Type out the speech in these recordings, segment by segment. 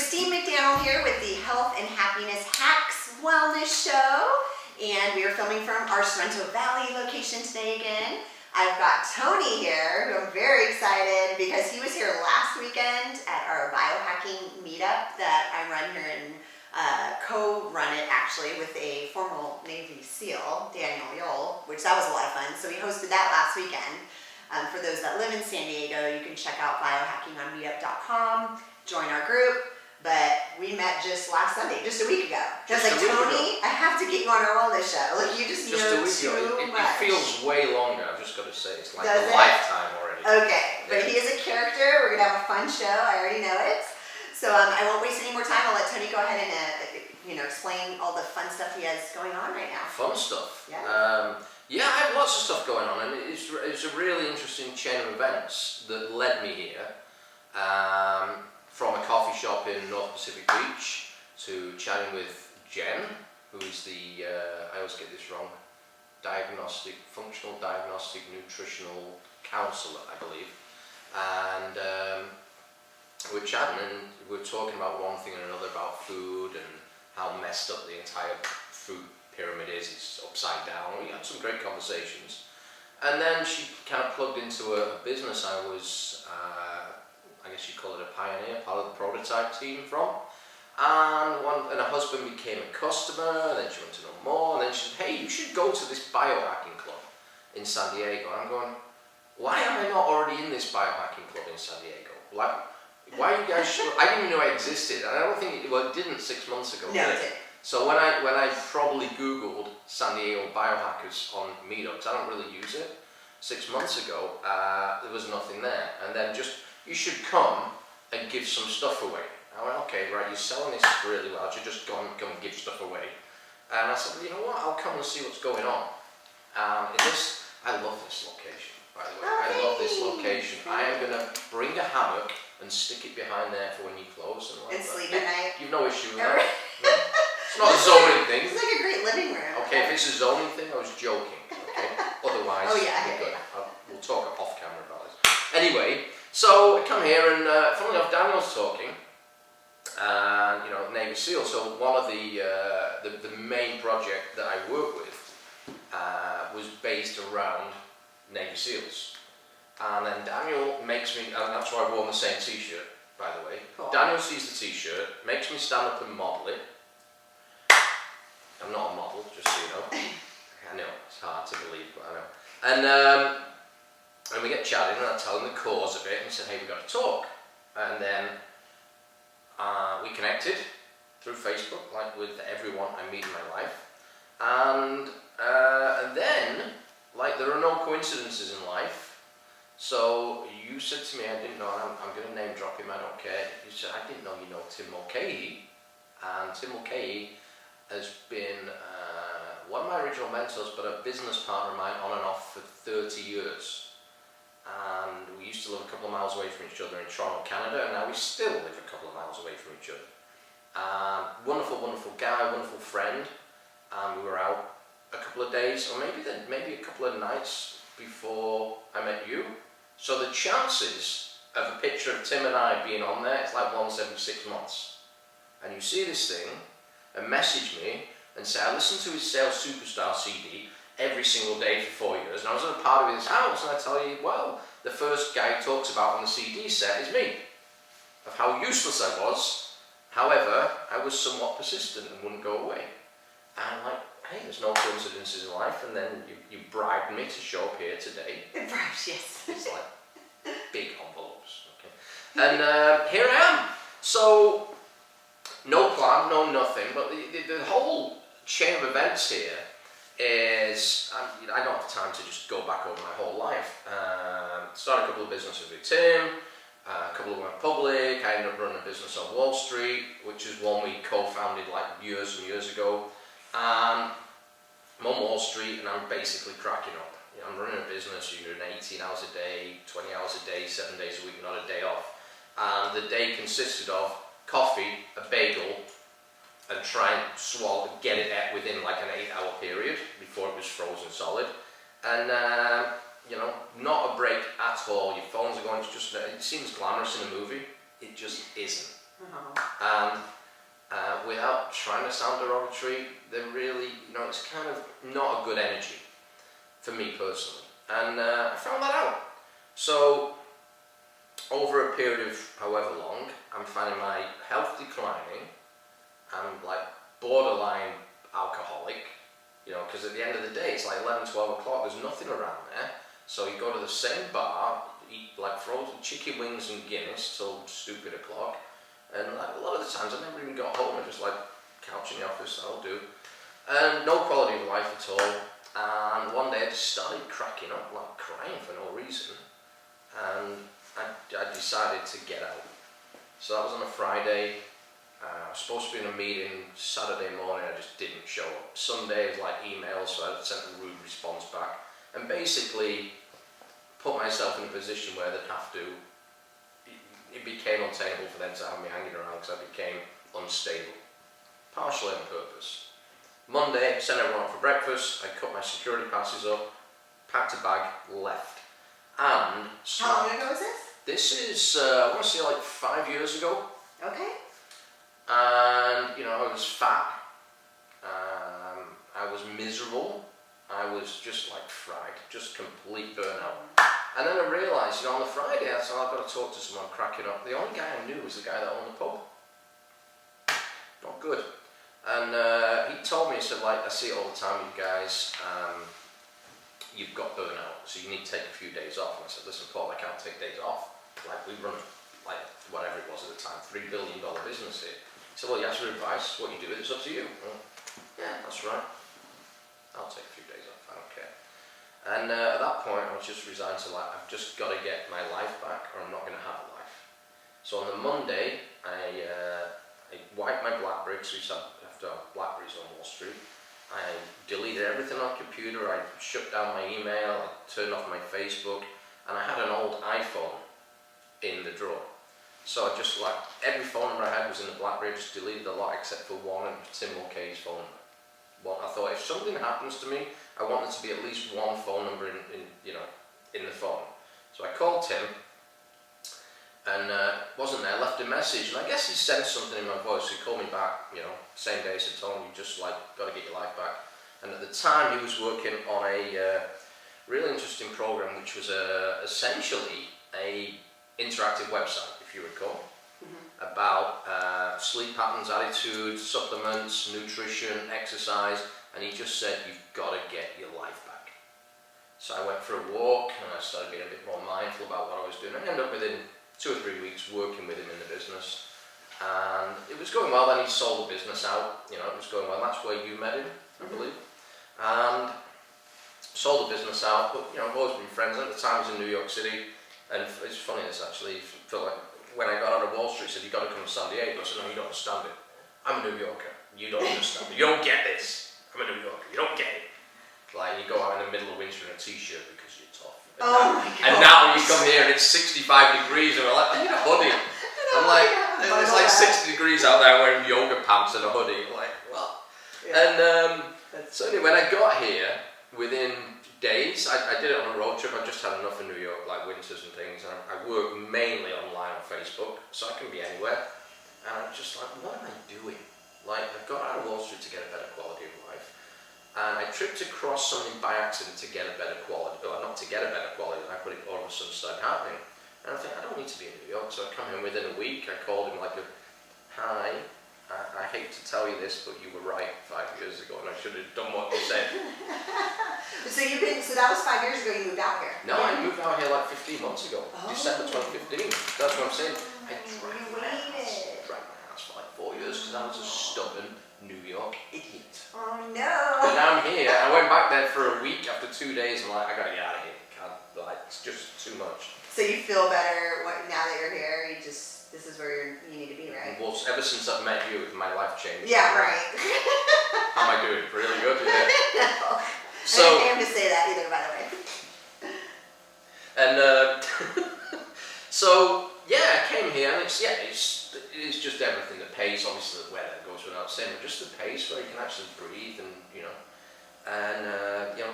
Christine McDaniel here with the Health and Happiness Hacks Wellness Show, and we are filming from our Sorrento Valley location today again. I've got Tony here, who I'm very excited because he was here last weekend at our biohacking meetup that I run here and co-run it actually with a former Navy SEAL, Daniel Yole, which that was a lot of fun. So we hosted that last weekend. For those that live in San Diego, you can check out biohackingonmeetup.com, join our group. But we met just last Sunday, just a week ago. I was like, Tony, I have to get you on our wellness show. Like, you just know too much. It feels way longer, I've just got to say. It's like a lifetime already. Okay, but he is a character. We're going to have a fun show. I already know it. So I won't waste any more time. I'll let Tony go ahead and explain all the fun stuff he has going on right now. Fun stuff? Yeah. I have lots of stuff going on, and it's a really interesting chain of events that led me here. From a coffee shop in North Pacific Beach to chatting with Jen, who is the, I always get this wrong, functional diagnostic nutritional counselor, I believe. And we're chatting and we're talking about one thing and another about food and how messed up the entire food pyramid is. It's upside down. We had some great conversations. And then she kind of plugged into a business I was, I guess you'd call it a pioneer, part of the prototype team from. And her husband became a customer, and then she wanted to know more, and then she said, hey, you should go to this biohacking club in San Diego. And I'm going, why am I not already in this biohacking club in San Diego? Like, why are you guys sure? I didn't even know it existed, and I don't think it didn't 6 months ago. No, it didn't. So when I probably Googled San Diego biohackers on meetups, I don't really use it. 6 months ago, there was nothing there. And then you should come and give some stuff away. I went, okay, right, you're selling this really well, you should just go and give stuff away. And I said, well, you know what, I'll come and see what's going on. I love this location, by the way. I love this location. I am going to bring a hammock and stick it behind there for when you close. And sleep at night. You've no issue with that. No? It's not a zoning thing. It's like a great living room. Okay, if it's a zoning thing, I was joking. Okay? Otherwise, we'll talk off camera about this. Anyway, so I come here and funnily enough, Daniel's talking, and Navy SEAL. So one of the main project that I work with was based around Navy SEALs, and then Daniel makes me, and that's why I wore the same T-shirt, by the way. Cool. Daniel sees the T-shirt, makes me stand up and model it. I'm not a model, just so you know. I know it's hard to believe, but I know. And we get chatting, and I tell him the cause of it, and he said, hey, we've got to talk. And then we connected through Facebook, like with everyone I meet in my life. And then, like, there are no coincidences in life. So you said to me, I didn't know, I'm going to name drop him, I don't care. You said, I didn't know you know Tim Mulcahy. And Tim Mulcahy has been one of my original mentors, but a business partner of mine on and off for 30 years. And we used to live a couple of miles away from each other in Toronto, Canada, and now we still live a couple of miles away from each other. Wonderful, wonderful guy, wonderful friend. We were out a couple of days, or maybe a couple of nights before I met you. So the chances of a picture of Tim and I being on there, it's like once every 6 months. And you see this thing, and message me, and say, I listened to his Sales Superstar CD every single day for 4 years, and I was at a party with his house, and I tell you, well, the first guy he talks about on the CD set is me, of how useless I was. However, I was somewhat persistent and wouldn't go away. And I'm like, hey, there's no coincidences in life, and then you bribed me to show up here today. Bribes, yes. It's like big envelopes, okay? And here I am. So, no plan, no nothing, but the whole chain of events here is, I don't have time to just go back over my whole life. Started a couple of businesses with Tim, a couple of went public. I ended up running a business on Wall Street, which is one we co-founded like years and years ago. I'm on Wall Street and I'm basically cracking up. I'm running a business, you're doing 18 hours a day, 20 hours a day, 7 days a week, not a day off. And the day consisted of coffee, a bagel, and try and get it out within like an 8-hour period before it was frozen solid. And not a break at all. Your phones are going, it seems glamorous in a movie. It just isn't. Uh-huh. And without trying to sound derogatory, they're really, it's kind of not a good energy for me personally. And I found that out. So over a period of however long, I'm finding my health declining. I'm like borderline alcoholic, because at the end of the day, it's like 11, 12 o'clock, there's nothing around there. So you go to the same bar, eat like frozen chicken wings and Guinness till stupid o'clock. And like a lot of the times I never even got home, I just like couch in the office, that'll do. And no quality of life at all. And one day I just started cracking up, like crying for no reason. And I decided to get out. So that was on a Friday. I was supposed to be in a meeting Saturday morning, I just didn't show up. Sunday was like emails, so I sent a rude response back. And basically put myself in a position where they'd have to, it became untenable for them to have me hanging around because I became unstable. Partially on purpose. Monday, sent everyone out for breakfast, I cut my security passes up, packed a bag, left. And how long ago was this? This is, I want to say like 5 years ago. Okay. And, I was fat, I was miserable, I was just like fried, just complete burnout. And then I realised, on the Friday, I thought I've got to talk to someone cracking up. The only guy I knew was the guy that owned the pub. Not good. And he told me, he said, I see it all the time, you guys, you've got burnout, so you need to take a few days off. And I said, listen, Paul, I can't take days off. We run, whatever it was at the time, $3 billion business here. He said, well, you asked for advice, what you do, it's up to you. Well, yeah, that's right. I'll take a few days off, I don't care. And at that point, I was just resigned to I've just got to get my life back or I'm not going to have a life. So on the Monday, I wiped my Blackberries, we used to have to have Blackberries on Wall Street. I deleted everything on the computer, I shut down my email, I turned off my Facebook, and I had an old iPhone in the drawer. So I just every phone number I had was in the Blackberry, I just deleted a lot except for one, and Tim Mulcahy's phone number. I thought if something happens to me, I want there to be at least one phone number in the phone. So I called Tim, and wasn't there, left a message, and I guess he sensed something in my voice, so he called me back, same day, said, Tony, you just got to get your life back. And at the time he was working on a really interesting program, which was essentially a interactive website, if you recall, about sleep patterns, attitude, supplements, nutrition, exercise, and he just said, you've got to get your life back. So I went for a walk, and I started being a bit more mindful about what I was doing. I ended up within 2 or 3 weeks working with him in the business, and it was going well. Then he sold the business out, it was going well. That's where you met him, I believe, and sold the business out, but I've always been friends. At the time I was in New York City, and it's funny this actually, when I got out of Wall Street, he said, you've got to come to San Diego. I said, no, you don't understand it. I'm a New Yorker. You don't understand it. You don't get this. I'm a New Yorker. You don't get it. You go out in the middle of winter in a t-shirt because you're tough. And now you come here and it's 65 degrees and we're like, I need a hoodie. I'm like, it's like 60 degrees out there wearing yoga pants and a hoodie. Well. Yeah. And so anyway, when I got here, within days, I did it on a road trip. I just had enough in New York, winters and things, and I work mainly online on Facebook, so I can be anywhere. And I'm just what am I doing? I got out of Wall Street to get a better quality of life, and I tripped across something by accident to get a better quality, or not to get a better quality, but it all of a sudden started happening. And I think, I don't need to be in New York, so I come in within a week. I called him hi, I hate to tell you this, but you were right 5 years ago, and I should have done what you said. So that was 5 years ago you moved out here? No, I moved out here 15 months ago, December 2015. That's what I'm saying. I dragged my house for 4 years because I was a stubborn New York idiot. Oh no! But now I'm here. I went back there for a week. After 2 days, I'm I gotta get out of here. It's just too much. So you feel better now that you're here? This is where you need to be, right? Well, ever since I've met you, my life changed. Yeah, right. How am I doing? Really good? Yeah. No. So, I didn't aim to say that either, by the way. And so yeah, I came here, and it's just everything. The pace, obviously, the weather goes without saying, but just the pace where you can actually breathe, and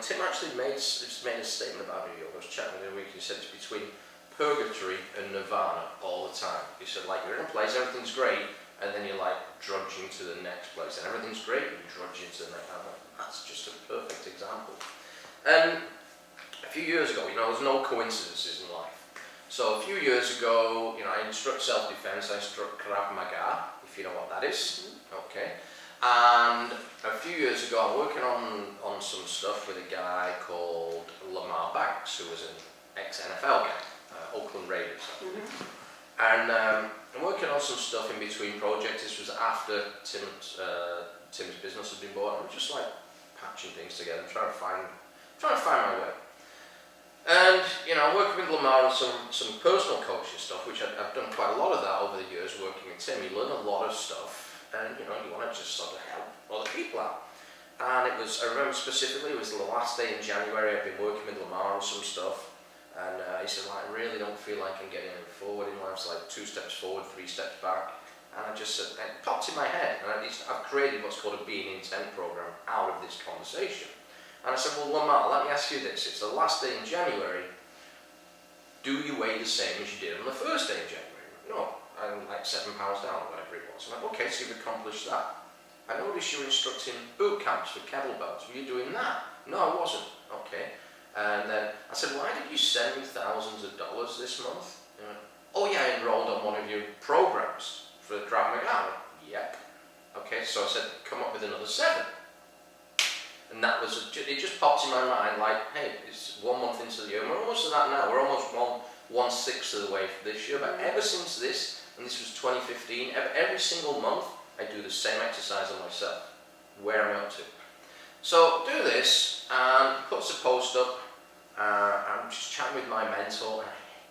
Tim actually made a statement about New York. I was chatting with him the other week. He said it's between purgatory and nirvana all the time. He said, like, you're in a place, everything's great, and then you're like drudging to the next place, and everything's great, and you drudge into the next. I'm like, that's just a perfect example. And a few years ago, there's no coincidences in life. So a few years ago, I instruct self-defense, I instruct krav maga, if you know what that is. Okay. And a few years ago, I'm working on some stuff with a guy called Banks, who was an ex-NFL guy, Oakland Raiders. And I'm working on some stuff in between projects. This was after Tim's business had been bought. I'm just like patching things together, trying to find my way. And I'm working with Lamar on some personal coaching stuff, which I've done quite a lot of that over the years working with Tim. You learn a lot of stuff, and you want to just sort of help other people out. And I remember specifically, it was the last day in January. I've been working with Lamar on some stuff. And he said, I really don't feel like I'm getting any forward in life. It's like 2 steps forward, 3 steps back. And I just said, it popped in my head. And I've created what's called a Being Intent program out of this conversation. And I said, well, Lamar, let me ask you this. It's the last day in January. Do you weigh the same as you did on the first day in January? No, I'm like 7 pounds down, whatever it was. I'm like, okay, so you've accomplished that. I noticed you were instructing boot camps for kettlebells. Were you doing that? No, I wasn't. Okay. And then I said, why did you send me thousands of dollars this month? Oh yeah, I enrolled on one of your programs for the Krav Maga. Yep. Okay, so I said, come up with another 7. And that was, it just popped in my mind like, hey, it's 1 month into the year, and we're almost at that now. We're almost 1/6 of the way for this year. But ever since this, and this was 2015, every single month, I do the same exercise on myself. Where am I up to? So do this, and puts a post up. I'm just chatting with my mentor.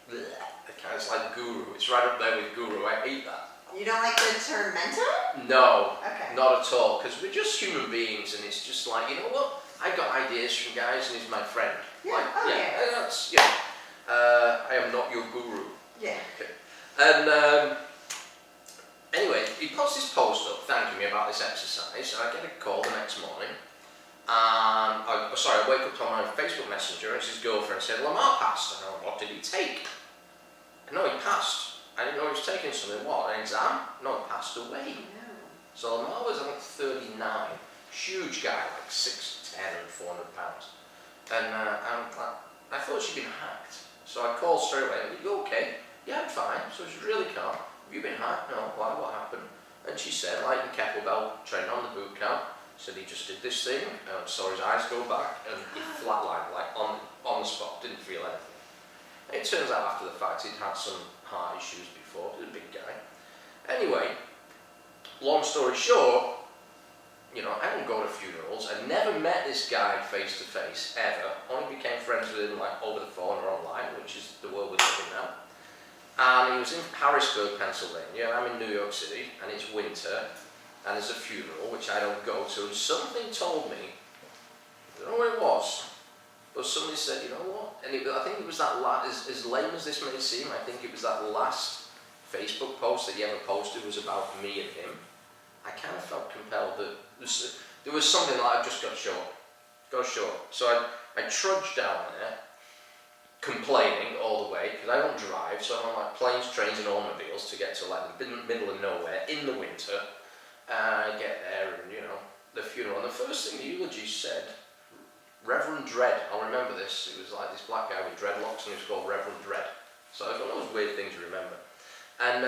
It's like guru. It's right up there with guru. I hate that. You don't like the term mentor? No, okay. Not at all. Because we're just human beings, and it's just like, you know what? I got ideas from guys, and he's my friend. Yeah. That's I am not your guru. Yeah. Okay. And anyway, he posts this post up thanking me about this exercise, and I get a call the next morning. And I wake up on my Facebook Messenger, and his girlfriend said, Lamar passed. And I went, what did he take? No, he passed. I didn't know he was taking something. What, an exam? No, he passed away. No. So Lamar was like 39, huge guy, like 6'10" and 400 pounds. And I thought she'd been hacked. So I called straight away, are you okay? Yeah, I'm fine. So she's really calm. Have you been hacked? No, why, what happened? And she said, like in kettlebell training on the boot camp, said he just did this thing, and saw his eyes go back, and he flatlined, like on the spot, didn't feel anything. It turns out after the fact he'd had some heart issues before. He was a big guy. Anyway, long story short, I don't go to funerals. I never met this guy face to face ever. Only became friends with him like over the phone or online, which is the world we live in now. And he was in Harrisburg, Pennsylvania. I'm in New York City, and it's winter, and there's a funeral which I don't go to. And something told me, I don't know what it was. But somebody said, you know what? And I think it was that as lame as this may seem, I think it was that last Facebook post that he ever posted was about me and him. I kind of felt compelled that there was something like, I've just got to show up. So I trudged down there, complaining all the way, because I don't drive, so I'm on like planes, trains and automobiles to get to like the middle of nowhere in the winter. And I get there and, the funeral. And the first thing the eulogy said, Reverend Dread, I'll remember this. It was like this black guy with dreadlocks, and he was called Reverend Dread. So it's one of those weird things you remember. And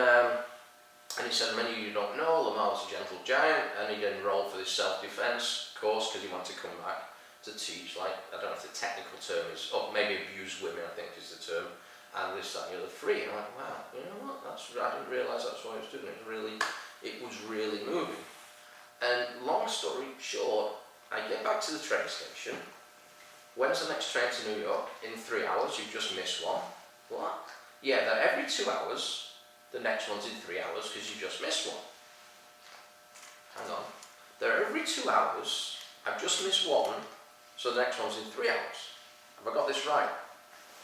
he said, many of you don't know, Lamar was a gentle giant, and he'd enrolled for this self-defense course because he wanted to come back to teach, like, I don't know if the technical term is, or maybe abuse women, I think is the term, and this, that, and the other 3. And I'm like, wow, you know what? I didn't realise that's what he was doing. It was really moving. And long story short, I get back to the train station. When's the next train to New York? In 3 hours, you've just missed one. What? Yeah, they're every 2 hours. The next one's in 3 hours because you just missed one. Hang on. They're every 2 hours. I've just missed one, so the next one's in 3 hours. Have I got this right?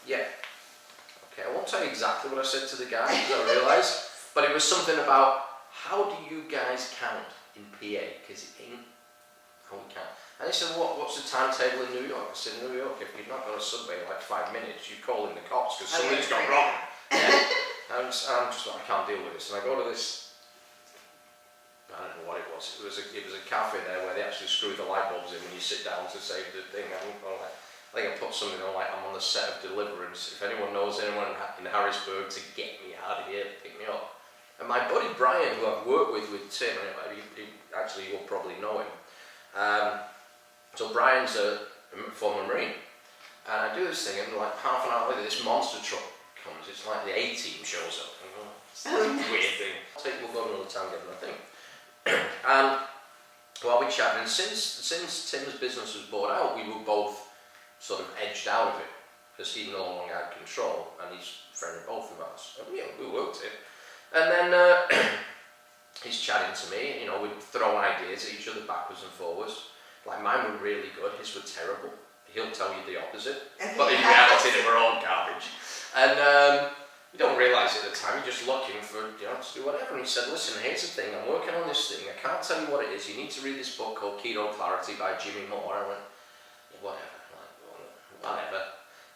Yeah. Okay, I won't tell you exactly what I said to the guy because I realised, but it was something about how do you guys count in PA? Because it ain't And we can't. And he said, what's the timetable in New York? I said, New York, if you've not got a subway in like 5 minutes, you call in the cops because something's gone wrong. Yeah. I'm just like, I can't deal with this. And I go to this, I don't know what it was. It was a cafe there where they actually screw the light bulbs in when you sit down to save the thing. I think I put something on like I'm on the set of Deliverance. If anyone knows anyone in Harrisburg to get me out of here, pick me up. And my buddy Brian, who I've worked with Tim, actually you'll probably know him. So Brian's a former Marine, and I do this thing, and like half an hour later, this monster truck comes. It's like the A-team shows up. It's a weird thing. We'll go another time getting my thing. And while we chatted, and since Tim's business was bought out, we were both sort of edged out of it because he no longer had control, and he's a friend of both of us. And, we worked it, and then he's chatting to me. We'd throw ideas at each other backwards and forwards. Like mine were really good, his were terrible. He'll tell you the opposite, but in reality they were all garbage. And you don't realise it at the time, you're just looking for, to do whatever. And he said, listen, here's the thing, I'm working on this thing, I can't tell you what it is, you need to read this book called Keto Clarity by Jimmy Moore. I went, whatever.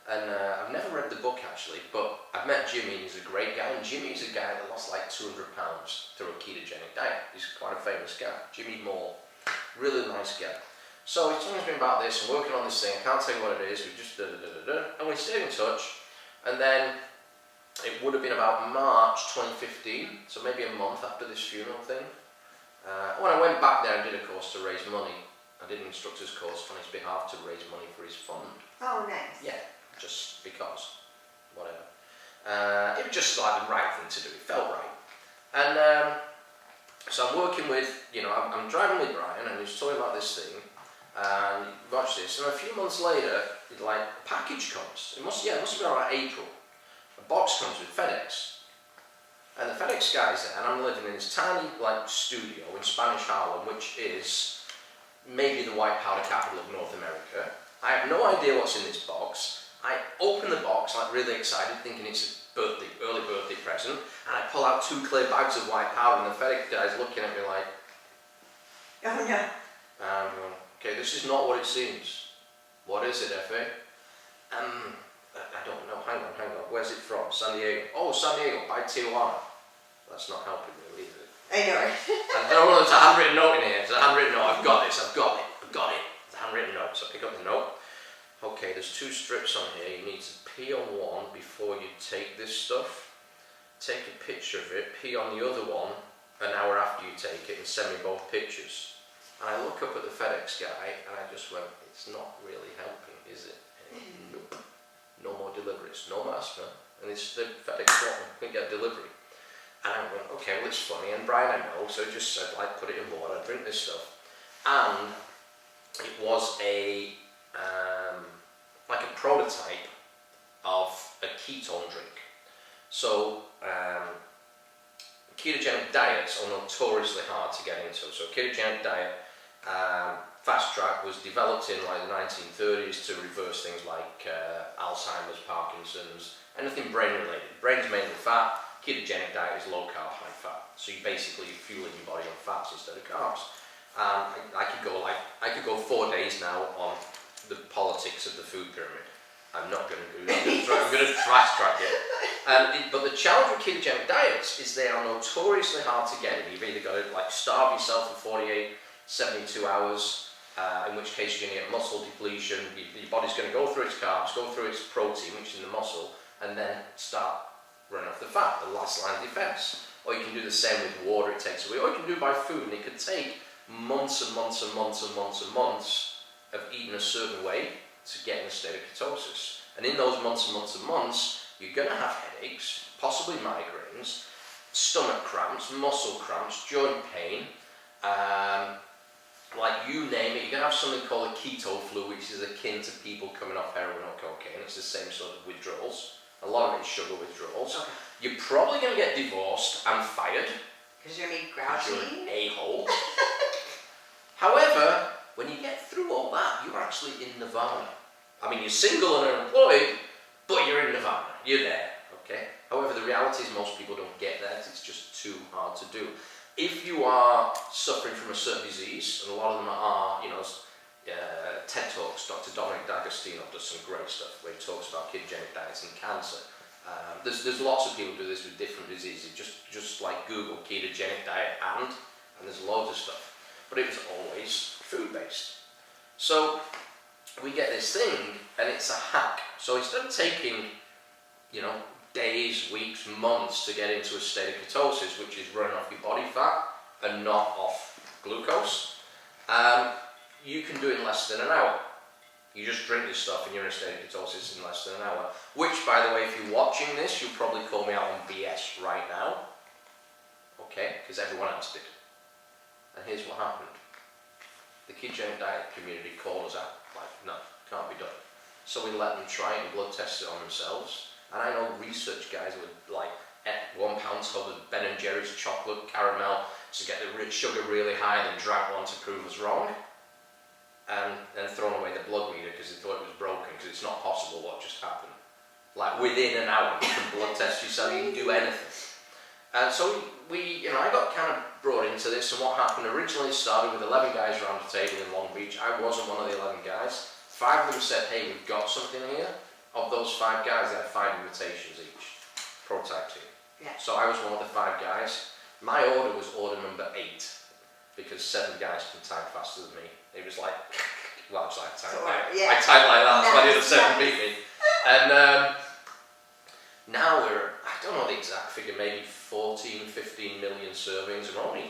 And I've never read the book actually, but I've met Jimmy, and he's a great guy, and Jimmy's a guy that lost like 200 pounds through a ketogenic diet. He's quite a famous guy, Jimmy Moore, really nice guy. So he's telling me about this, I'm working on this thing, I can't tell you what it is, we just and we stayed in touch, and then it would have been about March 2015, so maybe a month after this funeral thing, when I went back there and did a course to raise money. I did an instructor's course on his behalf to raise money for his fund. Oh, nice. Yeah, just because, whatever. It was just like the right thing to do, it felt right. And so I'm working with, I'm driving with Brian, and he's talking about this thing, and watch this, and a few months later, a package comes. It must have been around April. A box comes with FedEx. And the FedEx guy's there, and I'm living in this tiny studio in Spanish Harlem, which is maybe the white powder capital of North America. I have no idea what's in this box. I open the box, really excited, thinking it's a early birthday present, and I pull out 2 clear bags of white powder, and the FedEx guy's looking at me like, oh no. I'm going, okay, this is not what it seems. What is it, F.A.? I don't know, hang on, where's it from? San Diego. Oh, San Diego, by Tijuana. That's not helping me, is it? I know. I don't know, there's a handwritten note in here. There's a handwritten note, I've got it. It's a handwritten note. So I pick up the note. Okay, there's 2 strips on here. You need to pee on one before you take this stuff. Take a picture of it, pee on the other one an hour after you take it, and send me both pictures. And I look up at the FedEx guy, and I just went, it's not really helping, is it? Nope. No more deliveries, no mask, no. And it's the FedEx one, couldn't get a delivery. And I went, okay, well it's funny, and Brian I know, so he just said, put it in water, drink this stuff. And it was a prototype of a ketone drink. So, ketogenic diets are notoriously hard to get into. So ketogenic diet, fast track, was developed in the 1930s to reverse things like Alzheimer's, Parkinson's, anything brain related. Brain's mainly fat, ketogenic diet is low carb, high fat. So you basically fueling your body on fats instead of carbs. I could go 4 days now on the politics of the food pyramid. I'm not going to do that. I'm going to fast track it. But the challenge with ketogenic diets is they are notoriously hard to get in. You've either got to starve yourself for 48, 72 hours, in which case you're going to get muscle depletion. Your body's going to go through its carbs, go through its protein, which is in the muscle, and then start running off the fat, the last line of defense. Or you can do the same with water it takes away, or you can do it by food, and it could take months and months and months and months and months of eating a certain way to get in a state of ketosis. And in those months and months and months, you're going to have headaches, possibly migraines, stomach cramps, muscle cramps, joint pain, you name it. You're going to have something called a keto flu, which is akin to people coming off heroin or cocaine. It's the same sort of withdrawals. A lot of it is sugar withdrawals. Okay. You're probably going to get divorced and fired. Because you're going to be grouchy? You're an a-hole. However, when you get through all that, you're actually in nirvana. I mean, you're single and unemployed, but you're in nirvana. You're there, okay? However, the reality is most people don't get that. It's just too hard to do. If you are suffering from a certain disease, and a lot of them are, TED Talks. Dr. Dominic D'Agostino does some great stuff where he talks about ketogenic diets and cancer. There's lots of people who do this with different diseases. Just like Google ketogenic diet and there's loads of stuff. But it was always food based. So we get this thing, and it's a hack. So instead of taking, days, weeks, months to get into a state of ketosis, which is running off your body fat and not off glucose, you can do it in less than an hour. You just drink this stuff and you're in a state of ketosis in less than an hour. Which, by the way, if you're watching this, you'll probably call me out on BS right now. Okay? Because everyone else did. And here's what happened. The ketogenic diet community called us out. Like, no, can't be done. So we let them try it and blood test it on themselves. And I know research guys would like at 1 pound tub of Ben and Jerry's chocolate caramel to get the sugar really high, then drank one to prove us wrong. And then thrown away the blood meter because they thought it was broken, because it's not possible what just happened. Like within an hour, you can blood test yourself, you can do anything. And so I got kind of brought into this, and what happened originally started with 11 guys around the table in Long Beach. I wasn't one of the 11 guys. 5 of them said, hey, we've got something here. Of those 5 guys, they had 5 invitations each. Prototype team. Yeah. So I was one of the 5 guys. My order was order number 8, because 7 guys can type faster than me. It was like, well, I type like that, that's why the other 7 beat me. And now I don't know the exact figure, maybe 14, 15 million servings, and only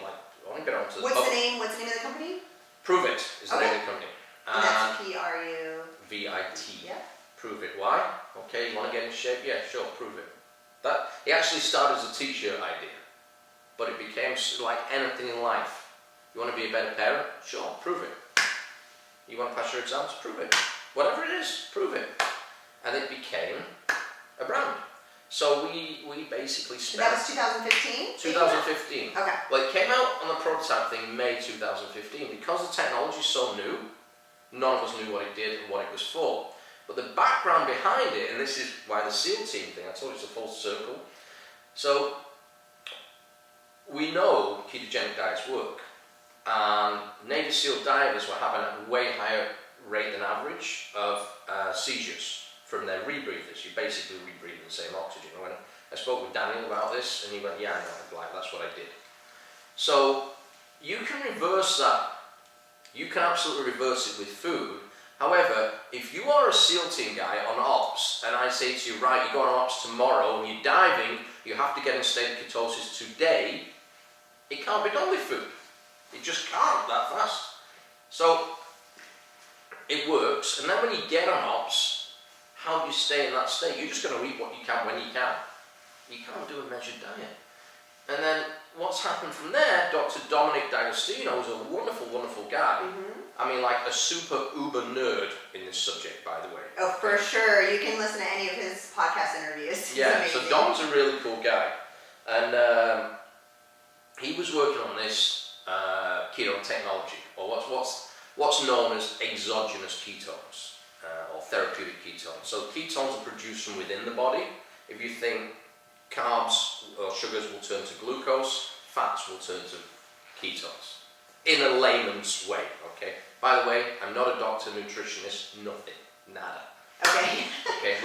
been on to the What's the name of the company? Prove It is the name of the company. And that's PRUVIT. Yeah. Prove It. Why? Okay, you want to get in shape? Yeah, sure, prove it. It actually started as a t-shirt idea, but it became like anything in life. You want to be a better parent? Sure, prove it. You want to pass your exams? Prove it. Whatever it is, prove it. And it became a brand. So we basically spent... That was 2015? 2015. Okay. Well, it came out on the prototype thing May 2015. Because the technology is so new, none of us knew what it did and what it was for. But the background behind it, and this is why the SEAL team thing, I told you it's a full circle. So, we know ketogenic diets work. And Navy SEAL divers were having a way higher rate than average of seizures from their rebreathers. You basically rebreathe the same oxygen. When I spoke with Daniel about this, and he went, yeah, I know, that's what I did. So, you can reverse that. You can absolutely reverse it with food. However, if you are a SEAL team guy on ops, and I say to you, right, you go on ops tomorrow, and you're diving, you have to get in a state of ketosis today, it can't be done with food. It just can't that fast. So, it works, and then when you get on ops, how do you stay in that state? You're just going to eat what you can when you can. You can't do a measured diet. And then, what's happened from there, Dr. Dominic D'Agostino is a wonderful, wonderful guy. Mm-hmm. I mean, like a super uber nerd in this subject, by the way. Oh, for sure. You can listen to any of his podcast interviews. Yeah, so Dom's a really cool guy. And he was working on this ketone technology, or what's known as exogenous ketones, or therapeutic ketones. So ketones are produced from within the body. If you think carbs or sugars will turn to glucose, fats will turn to ketones. In a layman's way, okay? By the way, I'm not a doctor, nutritionist, nothing, nada. Okay. Okay,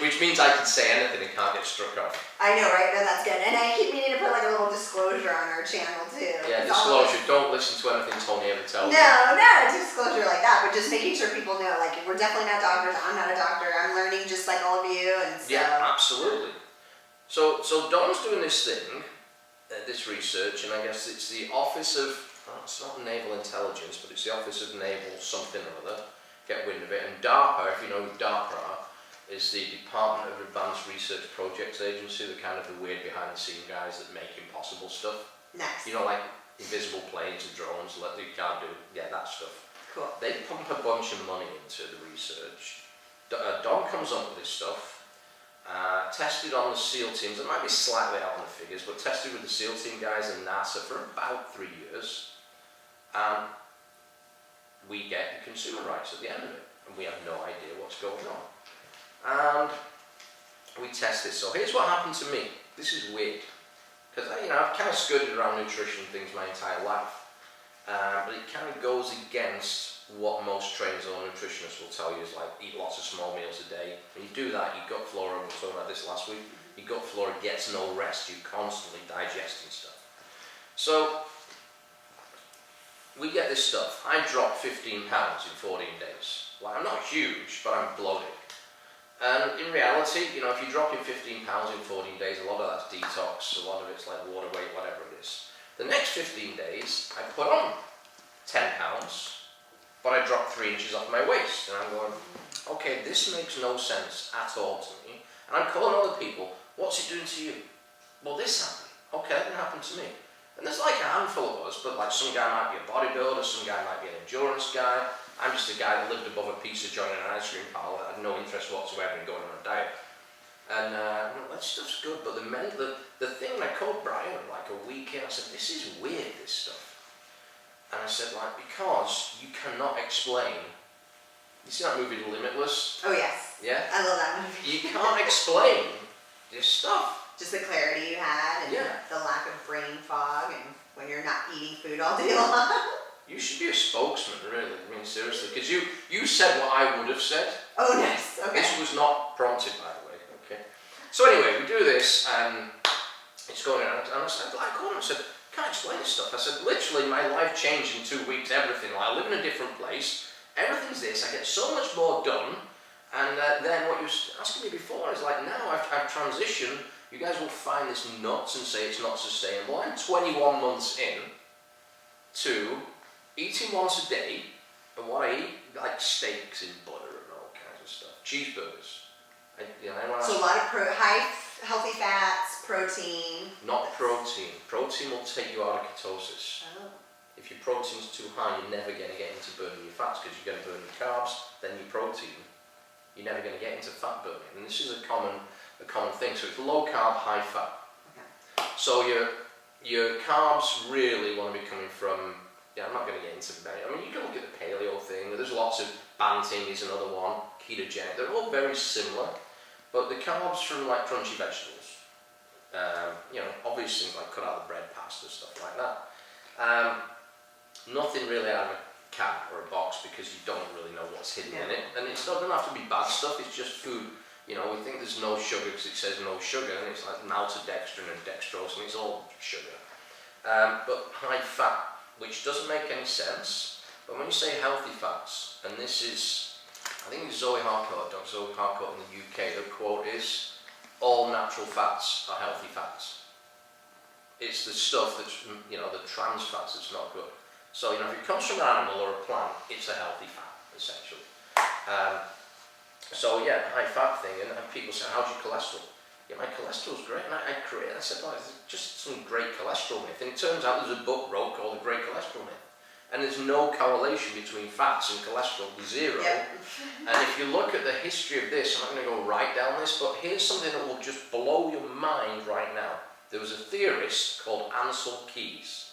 which means I can say anything and can't get struck off. I know, right? No, that's good. And I keep meaning to put like a little disclosure on our channel too. Yeah, disclosure. Don't listen to anything Tony ever tells you. No, not a disclosure like that, but just making sure people know, like, we're definitely not doctors. I'm not a doctor. I'm learning just like all of you, and so. Yeah, absolutely. So Don's doing this thing, this research, and I guess it's the Office of, it's not Naval Intelligence, but it's the Office of Naval something or other, get wind of it. And DARPA, if you know who DARPA are, is the Department of Advanced Research Projects Agency, the kind of the weird behind the scene guys that make impossible stuff. Nice. You know, like invisible planes and drones that you can't do, yeah, that stuff. Cool. They pump a bunch of money into the research. Don comes up with this stuff. Tested on the SEAL teams, it might be slightly out on the figures, but tested with the SEAL team guys and NASA for about 3 years. And we get the consumer rights at the end of it, and we have no idea what's going on. And we test this. So here's what happened to me. This is weird, because I've kind of skirted around nutrition things my entire life, but it kind of goes against what most trainers or nutritionists will tell you is like eat lots of small meals a day. When you do that, your gut flora, we were talking about this last week, your gut flora gets no rest. You're constantly digesting stuff. So we get this stuff. I dropped 15 pounds in 14 days. Like, I'm not huge, but I'm bloated. And in reality, you know, if you're dropping 15 pounds in 14 days, a lot of that's detox, a lot of it's like water weight, whatever it is. The next 15 days, I put on 10 pounds, but I dropped 3 inches off my waist. And I'm going, okay, this makes no sense at all to me. And I'm calling other people, what's it doing to you? Well, this happened. Okay, that didn't happen to me. And there's like a handful of us, but like some guy might be a bodybuilder, some guy might be an endurance guy. I'm just a guy that lived above a pizza joint and an ice cream parlour that had no interest whatsoever in going on a diet. And that stuff's good, but the thing when I called Brian like a week in, I said, this is weird, this stuff. And I said, like, because you cannot explain. You see that movie, Limitless? Oh, yes. Yeah? I love that movie. You can't explain this stuff. Just the clarity you had and the lack of brain fog and when you're not eating food all day long. You should be a spokesman, really. I mean, seriously, because you said what I would have said. Oh, nice. Okay. This was not prompted, by the way. Okay. So anyway, we do this, and it's going on. And I said, I called him and said, can't explain this stuff. I said, literally, my life changed in 2 weeks. Everything. Like, I live in a different place. Everything's this. I get so much more done. And then what you were asking me before is like, now I've transitioned. You guys will find this nuts and say it's not sustainable. I'm 21 months in to eating once a day, and what I eat, like steaks in butter and all kinds of stuff. Cheeseburgers. So a lot of high healthy fats, protein. Not protein. Protein will take you out of ketosis. Oh. If your protein's too high, you're never going to get into burning your fats because you're going to burn your carbs, then your protein. You're never going to get into fat burning. And this is a common thing. So it's low carb, high fat. Okay. So your carbs really want to be coming from, I'm not going to get into many. I mean, you can look at the paleo thing. There's lots of, Banting is another one, ketogenic. They're all very similar. But the carbs from like crunchy vegetables, obvious things like cut out the bread, pasta, stuff like that. Nothing really out of a can or a box because you don't really know what's hidden in it. And it doesn't have to be bad stuff, it's just food. You know, we think there's no sugar because it says no sugar, and it's like maltodextrin and dextrose, and it's all sugar. But high fat, which doesn't make any sense, but when you say healthy fats, and this is, I think it's Zoe Harcourt, Dr. Zoe Harcourt in the UK, the quote is, all natural fats are healthy fats. It's the stuff that's, the trans fats that's not good. So, if it comes from an animal or a plant, it's a healthy fat, essentially. High fat thing, and people say, how's your cholesterol? Yeah, my cholesterol's great, and I said, it's just some great cholesterol myth, and it turns out there's a book wrote called The Great Cholesterol Myth, and there's no correlation between fats and cholesterol, zero. Yep. And if you look at the history of this, I'm not going to go right down this, but here's something that will just blow your mind right now. There was a theorist called Ansel Keys.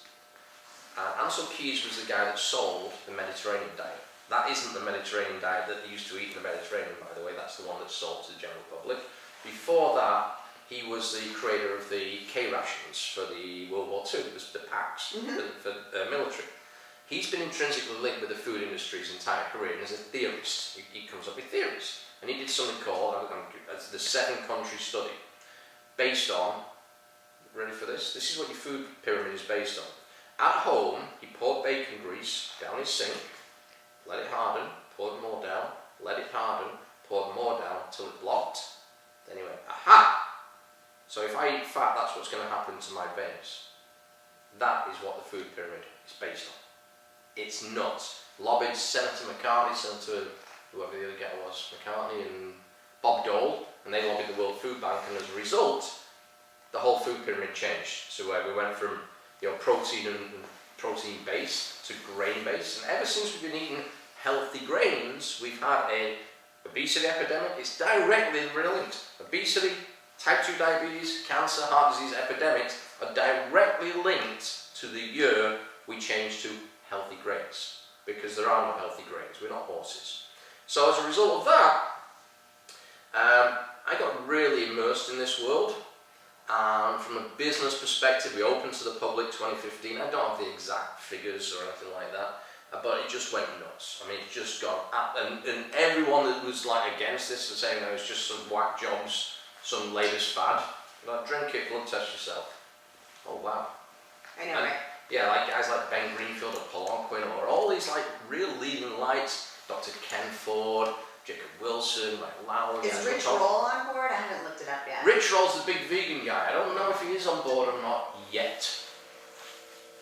Ansel Keys was the guy that sold the Mediterranean diet. That isn't the Mediterranean diet that they used to eat in the Mediterranean, by the way. That's the one that's sold to the general public. Before that, he was the creator of the K rations for the World War II, the packs for military. He's been intrinsically linked with the food industry his entire career, and as a theorist, he comes up with theories. And he did something called the 7-country study, based on, ready for this? This is what your food pyramid is based on. At home, he poured bacon grease down his sink, let it harden, poured more down, let it harden, poured more down until it blocked. Then he went, aha! So if I eat fat, that's what's going to happen to my veins. That is what the food pyramid is based on. It's nuts. Lobbied Senator McCartney, Senator whoever the other guy was, McCartney and Bob Dole, and they lobbied the World Food Bank, and as a result, the whole food pyramid changed. So we went from protein and protein based to grain based, and ever since we've been eating healthy grains, we've had a obesity epidemic. It's directly linked. Obesity, type 2 diabetes, cancer, heart disease epidemics are directly linked to the year we changed to healthy grains, because there are no healthy grains. We're not horses. So as a result of that, I got really immersed in this world. From a business perspective, we opened to the public 2015. I don't have the exact figures or anything like that. but it just went nuts. I mean, it just got and everyone that was like against this was saying it was just some whack jobs, some latest fad. Like, drink it, blood test yourself. Oh wow. I know, right? Yeah, like guys like Ben Greenfield or Paul Quinn, or all these like real leading lights, Dr. Ken Ford, Jacob Wilson, like Lowry. Is Rich Roll on board? I haven't looked it up yet. Rich Roll's the big vegan guy. I don't know if he is on board or not yet.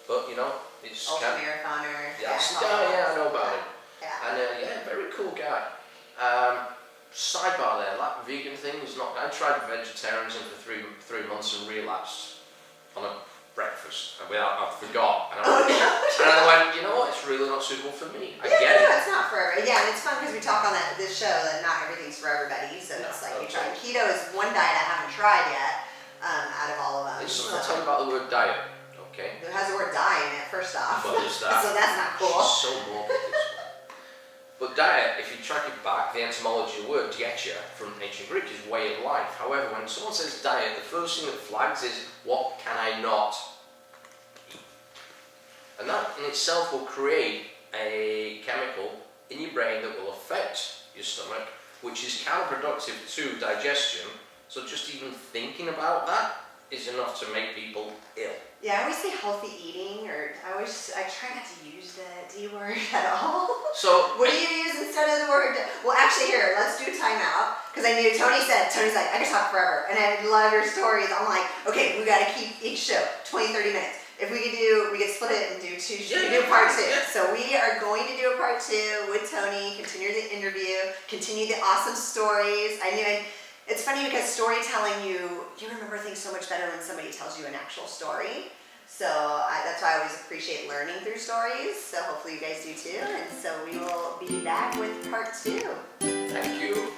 But you know, it's ultra-marathoner. Yeah, that's the guy, yeah, I know about him. Yeah. And yeah, very cool guy. Sidebar there, that vegan thing is not. I tried vegetarianism for three months and relapsed on a breakfast. I forgot. And I went, you know what? It's really not suitable for me. I get it. It's not for everybody. Yeah, and it's fun because we talk on this show that not everything's for everybody. So it's like you try. Keto is one diet I haven't tried yet. Out of all of them. There's something I'll tell you about the word diet. Okay. It has the word die in it. First off. Well, there's that. So that's not cool. She's so morbid, this one. But diet, if you track it back, the etymology of the word dieta from ancient Greek is way of life. However, when someone says diet, the first thing that flags is, what can I not eat? And that in itself will create a chemical in your brain that will affect your stomach, which is counterproductive to digestion. So just even thinking about that is enough to make people ill. Yeah, I always say healthy eating, or I try not to use the D word at all. So what do you use instead of the word? Well, actually, here, let's do time out, because I knew Tony's like, I could talk forever, and I love your stories. I'm like, okay, we got to keep each show 20, 30 minutes. If we could split it and do two, we do part two. Yeah. So we are going to do a part two with Tony, continue the interview, continue the awesome stories. It's funny because storytelling, you remember things so much better when somebody tells you an actual story. So that's why I always appreciate learning through stories. So hopefully you guys do too. And so we will be back with part two. Thank you.